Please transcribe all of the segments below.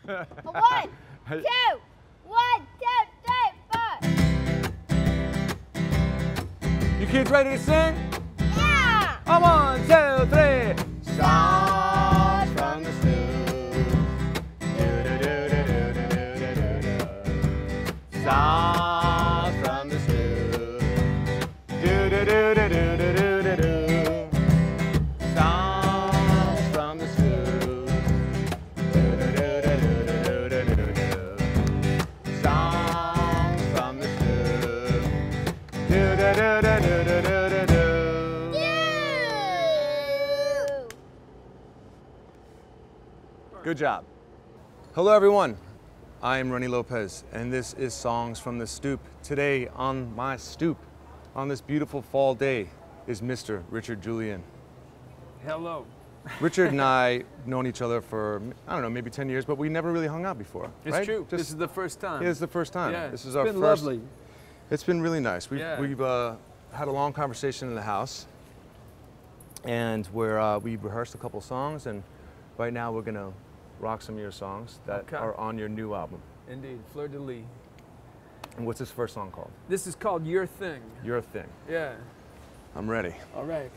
One, two, 1, 2, 3, 4. You kids ready to sing? Yeah! 1, 2, 3. Songs from the Stoop. Songs from the Stoop. Songs from the Stoop. Songs from the Stoop. Good job. Hello everyone, I am Rene Lopez and this is Songs from the Stoop. Today on my stoop, on this beautiful fall day, is Mr. Richard Julian. Hello. Richard and I known each other for, I don't know, maybe 10 years, but we never really hung out before. It's right? true. This is the first time. Yeah, it's the first time. Yeah, This is it's our been first. lovely. It's been really nice. We've Yeah. had a long conversation in the house, and we rehearsed a couple songs, and right now we're gonna rock some of your songs that Okay. are on your new album. Indeed, Fleur de Lis. And what's this first song called? This is called Your Thing. Your Thing. Yeah. I'm ready. All right.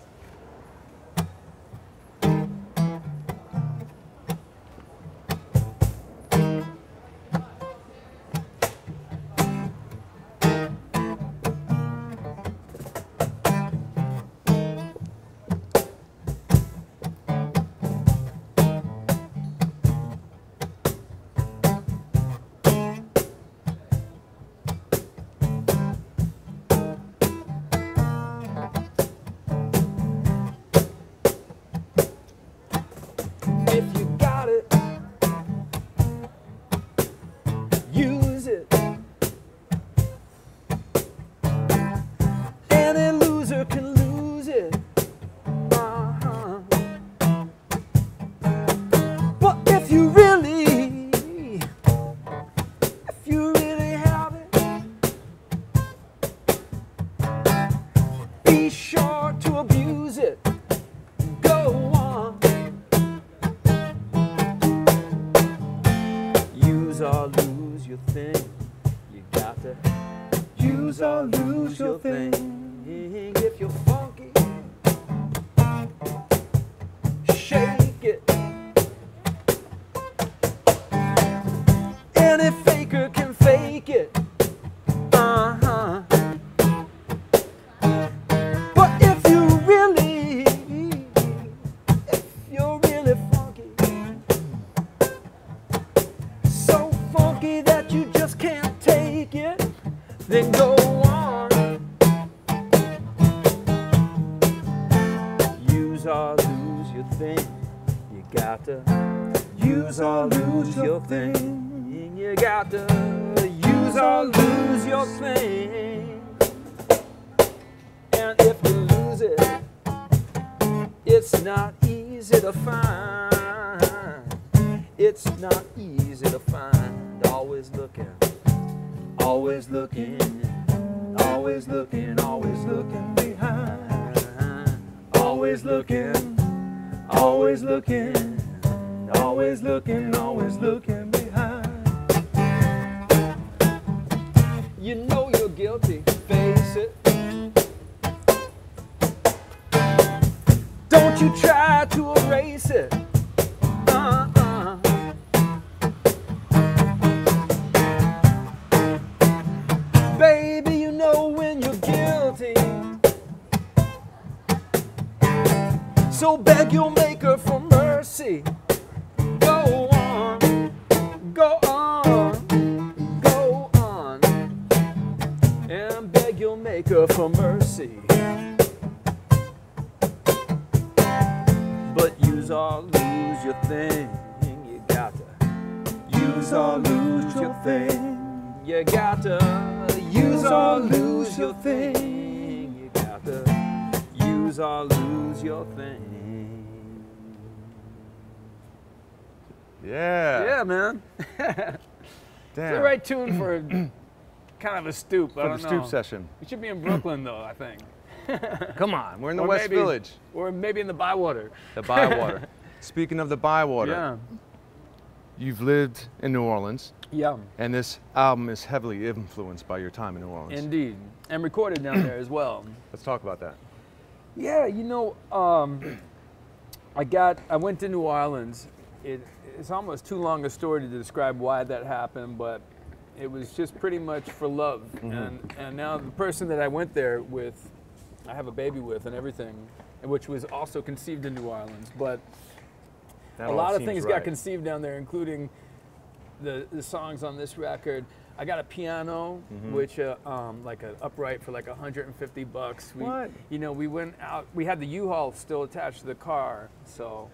If you got it, use it. Any loser can lose it. But if you really have it, be sure to abuse it. Go on. Use or lose your thing. You got to use or lose your thing. If you're funky, shake it. Any faker can fake it. But if you're really funky, so funky that you just can't take it, then go on. Use or lose your thing. You got to use or lose your thing. You got to use or lose your thing. And if you lose it, it's not easy to find. It's not easy to find. Always looking, always looking, always looking, always looking behind. Always looking, always looking, always looking, always looking behind. You know you're guilty, face it. Don't you try to erase it. Baby, you know when you're guilty. So beg your maker for mercy. Go on, go on, go on, and beg your maker for mercy. But use or lose your thing. You got to use or lose your thing. You got to use or lose your thing. You got to use or lose your thing. Yeah. Yeah, man. Damn. It's the right tune for kind of a stoop. For the stoop session. We should be in Brooklyn, though, I think. Come on, we're in the Or West maybe- Village. Or maybe in the Bywater. The Bywater. Speaking of the Bywater, Yeah. you've lived in New Orleans, Yeah. and this album is heavily influenced by your time in New Orleans. Indeed. And recorded down there as well. Let's talk about that. Yeah, you know, I went to New Orleans. It's almost too long a story to describe why that happened, but it was just pretty much for love. And now the person that I went there with, I have a baby with and everything, which was also conceived in New Orleans. But That a all lot of seems things right. got conceived down there, including the songs on this record. I got a piano, which like an upright for like $150. What? You know, we went out. We had the U-Haul still attached to the car, so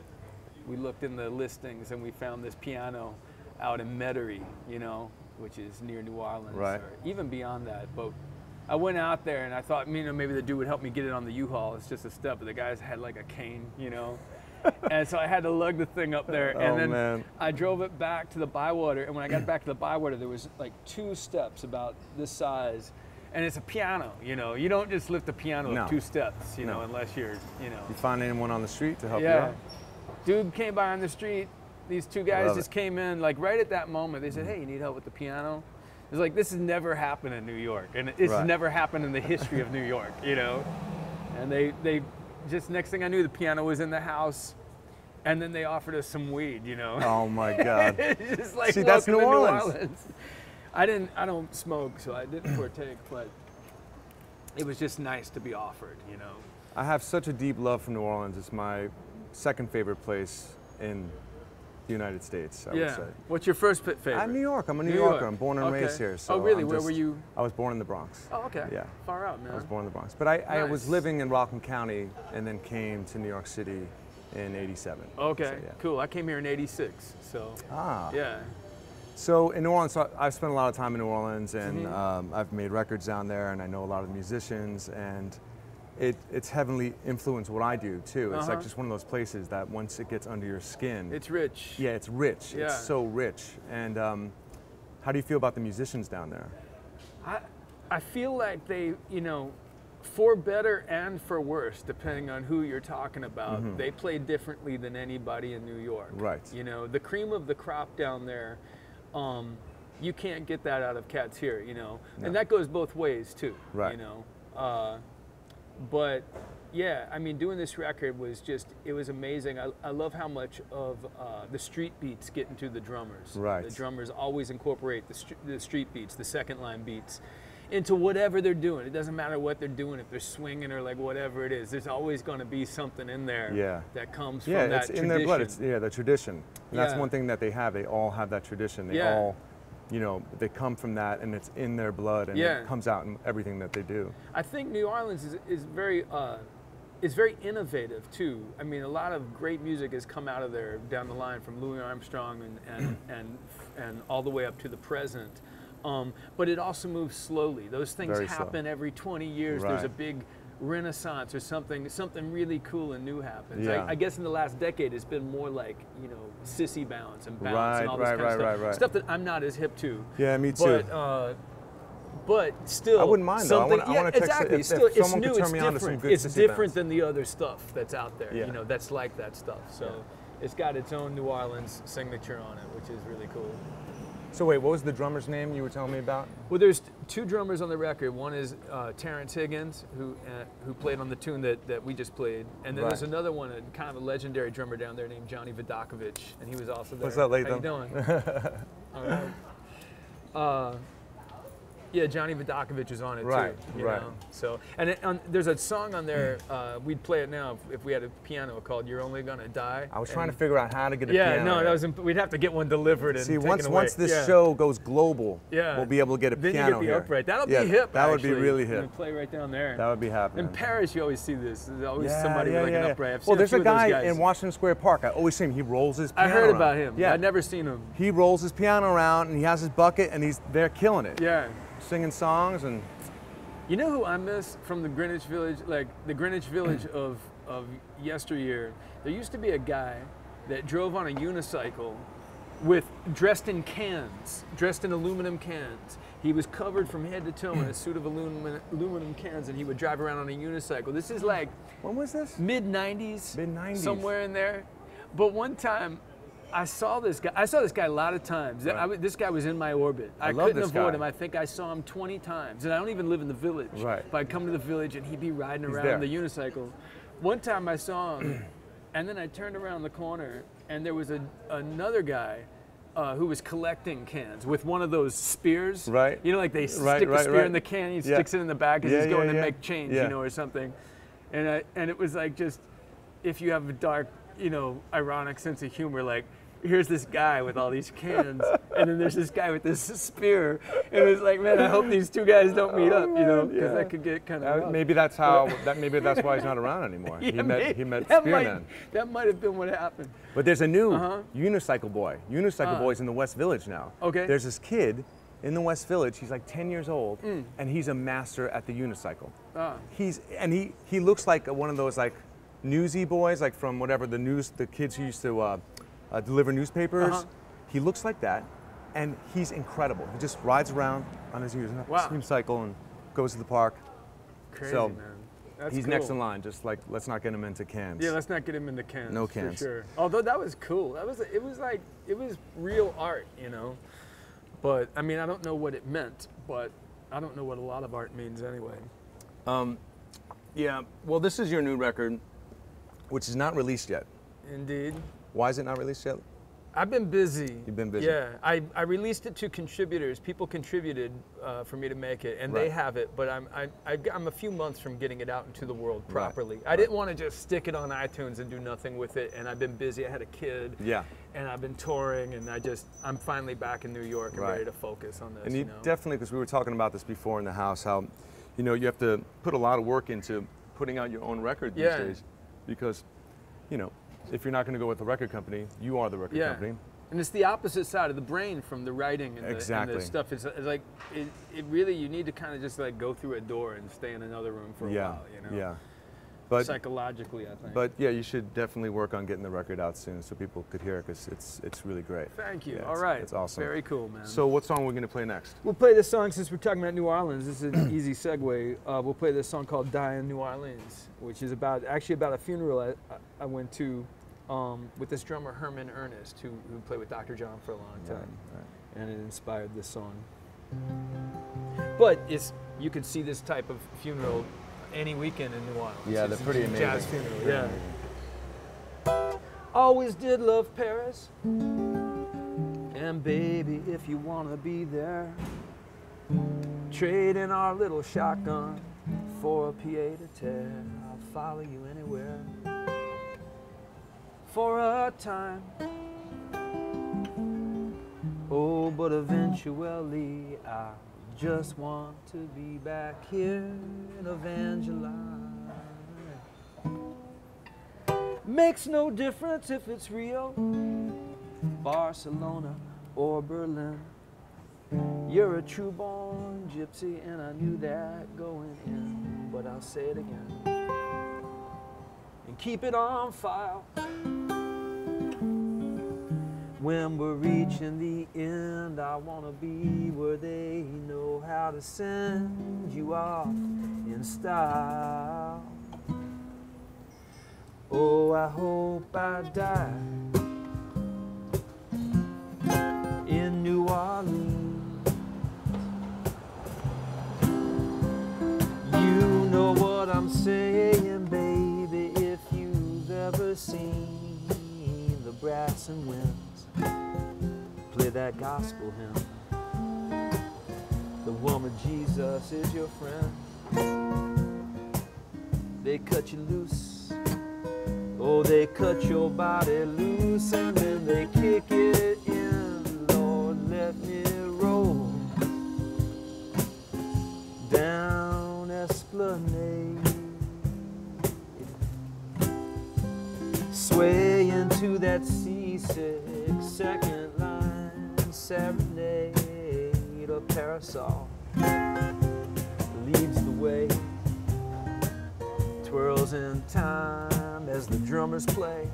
we looked in the listings and we found this piano out in Metairie, you know, which is near New Orleans, Right. or even beyond that. But I went out there and I thought, you know, maybe the dude would help me get it on the U-Haul. It's just a step, but the guys had like a cane, you know. And so I had to lug the thing up there, and then man. I drove it back to the Bywater. And when I got back to the Bywater, there was like 2 steps about this size, and it's a piano. You know, you don't just lift a piano No. up 2 steps, you know, No. unless you're, you know. You find anyone on the street to help you Yeah, out? dude came by on the street. These 2 guys Love just it. came in, like right at that moment. They said, "Hey, you need help with the piano?" It's like, this has never happened in New York, and it's Right. never happened in the history of New York, you know. And they just, next thing I knew, the piano was in the house. And then they offered us some weed, you know. Oh my God. It's just like, See, that's welcome New to Orleans. I don't smoke, so I didn't partake, but it was just nice to be offered, you know. I have such a deep love for New Orleans. It's my second favorite place in the United States, I would say. What's your first favorite? I'm New York. I'm a New New Yorker. York. I'm born and Okay. raised here. So Oh, really? I'm Where just- were you? I was born in the Bronx. Oh, okay. Yeah. Far out, man. I was born in the Bronx. But I was Nice. living in Rockland County and then came to New York City in '87. Okay, So, yeah. cool. I came here in '86, so Ah. yeah. So in New Orleans, so I've spent a lot of time in New Orleans, and Mm-hmm. I've made records down there, and I know a lot of the musicians, and it's heavily influenced what I do too. It's like just one of those places that once it gets under your skin, It's rich. yeah, it's rich. Yeah. It's so rich. And how do you feel about the musicians down there? I feel like they, you know, for better and for worse, depending on who you're talking about, they play differently than anybody in New York. Right. You know, the cream of the crop down there, you can't get that out of cats here, you know. No. And that goes both ways too, Right. you know. But yeah, I mean, doing this record was just, it was amazing. I love how much of the street beats get into the drummers. Right. The drummers always incorporate the street beats, the second line beats, into whatever they're doing. It doesn't matter what they're doing, if they're swinging or like whatever it is. There's always going to be something in there Yeah. that comes Yeah, from that it's tradition. in their blood. It's the tradition. And that's Yeah. one thing that they have. They all have that tradition. They Yeah. all, you know, they come from that, and it's in their blood, and Yeah. it comes out in everything that they do. I think New Orleans is very innovative too. I mean, a lot of great music has come out of there down the line, from Louis Armstrong and all the way up to the present. But it also moves slowly. Those things Very slow. happen every 20 years. There's a Right. big renaissance or something really cool and new happens. Yeah. I guess in the last decade it's been more like, you know, sissy bounce and bounce Right, and all this right, kind of right, stuff. right. Stuff that I'm not as hip to. Yeah, me too. But still, I wouldn't mind, though. I something. wanna- I wanna check exactly. if Still, it's someone could new. turn It's me on to some different. good It's sissy different bounce. than the other stuff that's out there. Yeah. You know, that's like that stuff. So it's got its own New Orleans signature on it, which is really cool. So wait, what was the drummer's name you were telling me about? Well, there's 2 drummers on the record. One is Terrence Higgins, who played on the tune that we just played, and then Right. there's another one, a kind of a legendary drummer down there named Johnny Vidakovich, and he was also there. What's up, How you Latham? doing? All right. Yeah, Johnny Vidakovich is on it Right, too. You right. know? So, and there's a song on there. We'd play it now if we had a piano, called "You're Only Gonna Die." I was trying to And- figure out how to get a Yeah, piano. no, here. that was. We'd have to get one delivered and See, taken once away. this Yeah. show goes global, Yeah. we'll be able to get a Then piano you get the here. upright. That'll Yeah, be hip. that would be actually. really You hip. can play right down there. That would be happening. In Paris, you always see this. There's always Yeah, somebody yeah, with like yeah, an yeah. upright. I've seen Well, a there's few a of those guy guys. in Washington Square Park. I always see him. He rolls his I piano heard around. about him. Yeah, I've never seen him. he rolls his piano around, and he has his bucket, and he's there killing it. Yeah. Singing songs and. You know who I miss from the Greenwich Village, like the Greenwich Village of yesteryear? There used to be a guy that drove on a unicycle dressed in aluminum cans. He was covered from head to toe in a suit of aluminum cans, and he would drive around on a unicycle. This is like When was this? mid-90s, Mid-90s. somewhere in there. But one time, I saw this guy. I saw this guy a lot of times. Right. This guy was in my orbit. I love couldn't this avoid guy. him. I think I saw him 20 times, and I don't even live in the village. Right. But I'd come to the village, and he'd be riding around there. the unicycle. One time I saw him, and then I turned around the corner, and there was another guy who was collecting cans with one of those spears. Right. You know, like they Right, stick the right, spear right. in the can, he Yeah. sticks it in the back as Yeah, he's going yeah, to yeah. make change, Yeah. you know, or something. And it was like just, if you have a dark, you know, ironic sense of humor, like, here's this guy with all these cans, and then there's this guy with this spear, and it's like, man, I hope these two guys don't meet up, you know, because that could get kind of rough. Maybe that's how. Maybe that's why he's not around anymore. Yeah, he met that Spearman. That might have been what happened. But there's a new Uh-huh. unicycle boy. Unicycle boy's in the West Village now. Okay. There's this kid in the West Village. He's like 10 years old, and he's a master at the unicycle. He looks like one of those like newsy boys, like from whatever the kids who used to deliver newspapers. Uh-huh. He looks like that, and he's incredible. He just rides around on his unicycle and goes to the park. Crazy, So, man. That's He's cool. next in line. Just like, let's not get him into cans. Yeah, let's not get him in the cans. No cans. For sure. Although that was cool. It was real art, you know. But I mean, I don't know what it meant, but I don't know what a lot of art means anyway. Yeah. Well, this is your new record, which is not released yet. Indeed. Why is it not released yet? I've been busy. You've been busy. Yeah, I released it to contributors. People contributed for me to make it, and they Right. have it. But I'm a few months from getting it out into the world Right. properly. I didn't want to just stick it on iTunes and do nothing with it. And I've been busy. I had a kid. Yeah. And I've been touring, and I'm finally back in New York and Right. ready to focus on this. And you know? definitely, because we were talking about this before in the house, how, you know, you have to put a lot of work into putting out your own record these Yeah. days, because, you know, if you're not going to go with the record company, you are the record company. And it's the opposite side of the brain from the writing and, Exactly. the stuff. It's like it really, you need to kind of just like go through a door and stay in another room for a while, you know. Yeah. But Psychologically, I think. But yeah, you should definitely work on getting the record out soon so people could hear it, because it's really great. Thank you. Yeah, All right. It's awesome. Very cool, man. So what song are we going to play next? We'll play this song since we're talking about New Orleans. This is an easy segue. We'll play this song called "Die in New Orleans," which is about a funeral I went to with this drummer Herman Ernest, who played with Dr. John for a long time, and it inspired this song. But you could see this type of funeral any weekend in New Orleans. Yeah, they're It's a pretty amazing. Jazz funeral, Pretty yeah. amazing. Always did love Paris, and baby, if you wanna be there, trade in our little shotgun for a PA to tear. I'll follow you anywhere for a time. Oh, but eventually I just want to be back here in Evangeline. Makes no difference if it's Rio, Barcelona, or Berlin. You're a true-born gypsy, and I knew that going in, but I'll say it again and keep it on file. When we're reaching the end, I wanna be where they know how to send you off in style. Oh, I hope I die in New Orleans. You know what I'm saying, baby, if you've ever seen the brass and winds play that gospel hymn. The woman Jesus is your friend. They cut you loose. Oh, they cut your body loose, and then they kick it in. Lord, let me roll down Esplanade, sway into that seasick second line serenade. A parasol leads the way, twirls in time as the drummers play.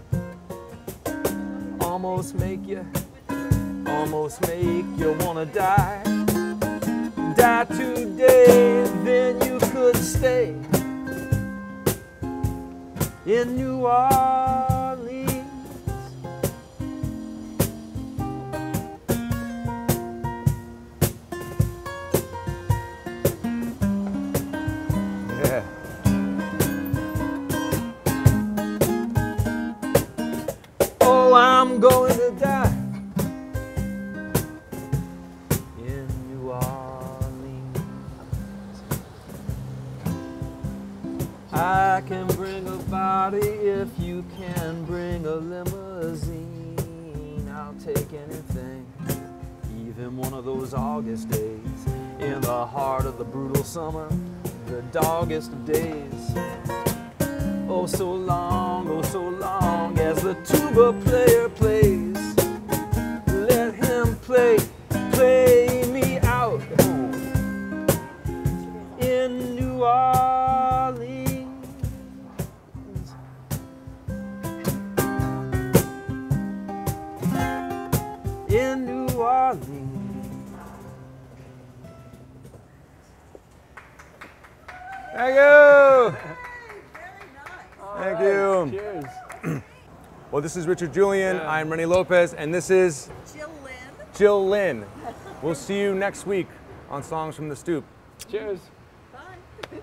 Almost make you wanna die. Die today, then you could stay in New Orleans. I can bring a body, if you can bring a limousine, I'll take anything. Even one of those August days, in the heart of the brutal summer, the doggest of days. Oh so long as the tuba player plays. Let him play me out in New Orleans. In New Orleans. Thank you. Thank you. Cheers. Well, this is Richard Julian. Yeah. I'm Rene Lopez, and this is Jill Lynn. Jill Lynn. We'll see you next week on Songs from the Stoop. Cheers. Bye.